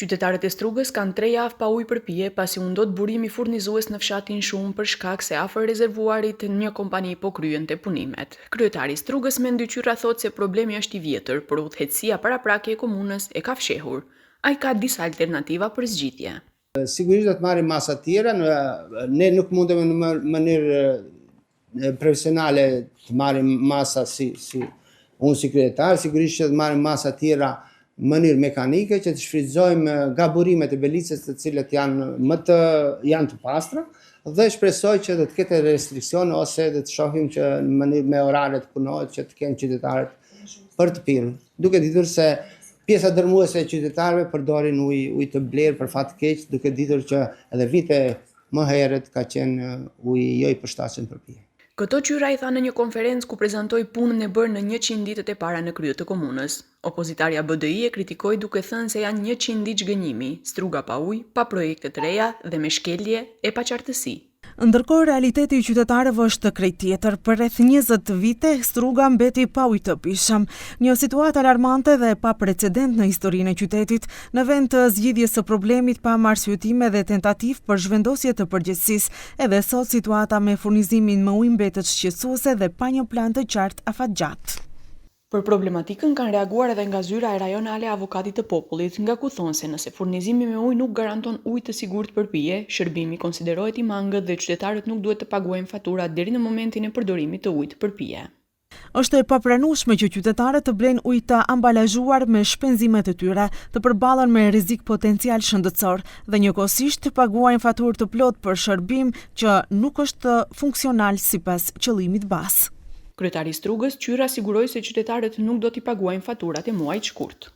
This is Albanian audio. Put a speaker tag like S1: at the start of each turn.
S1: Qytetarët e Strugës kanë 3 javë pa ujë për pije pasi u ndot burimi furnizues në fshatin Shumë për shkak se afër rezervuarit një kompani po kryente punimet. Kryetari i Strugës me ndyqyra thotë se problemi është i vjetër, por udhëheqësia paraprake e komunës e ka fshehur. Ai ka disa alternativa për zgjidhje.
S2: Sigurisht do të marrim masa të tjera, ne nuk mundemi në mënyrë profesionale të marrim masa si unë si kryetar, sigurisht që të marrim masa të tjera në mënyrë mekanike që të shfrytëzojmë gaburimet e belicës të cilët janë të pastra dhe shpresoj që do të ketë restriksione ose do të shohim që në mënyrë me orare të punohet që të kenë qytetarët për të pirë. Duke ditur se pjesa dërmuese e qytetarëve përdorin ujë të blerë për fat të keq, duke ditur që edhe vite më herët ka qenë uji jo i përshtatshëm për pije.
S1: Këto qyra i tha në një konferencë ku prezantoi punën e bërë në 100 ditët e para në krye të komunës. Opozitarja BDI e kritikoi duke thënë se janë 100 ditë zhgënjimi, Struga pa ujë, pa projekte të reja dhe me shkelje e paqartësi.
S3: Ndërkohë realiteti i qytetarëve është krejt tjetër. Për rreth 20 vite Struga mbeti pa ujë të pishëm, një situatë alarmante dhe pa precedent në historinë e qytetit. Në vend të zgjidhjes së problemit pa arsyetim dhe tentativë për zhvendosje të përgjegjësisë, edhe sot situata me furnizimin me ujë mbetet shqetësuese dhe pa një plan të qartë afatgjat.
S1: Për problematikën kanë reaguar edhe nga zyra e rajonale e avokatit të popullit, nga ku thonë se nëse furnizimi me ujë nuk garanton ujë të sigurt për pije, shërbimi konsiderohet i mangët dhe qytetarët nuk duhet të paguajnë fatura deri në momentin e përdorimit të ujit për pije.
S3: Është e papranueshme që qytetarët të blejnë ujë të ambalazhuar me shpenzimet e tyre, të përballen me rrezik potencial shëndetësor dhe njëkohësisht të paguajnë faturë të plotë për shërbim që nuk është funksional sipas qëllimit bazë.
S1: Kryetari i Strugës qyra siguroi se qytetarët nuk do t'i paguajnë faturat e muajit shkurt.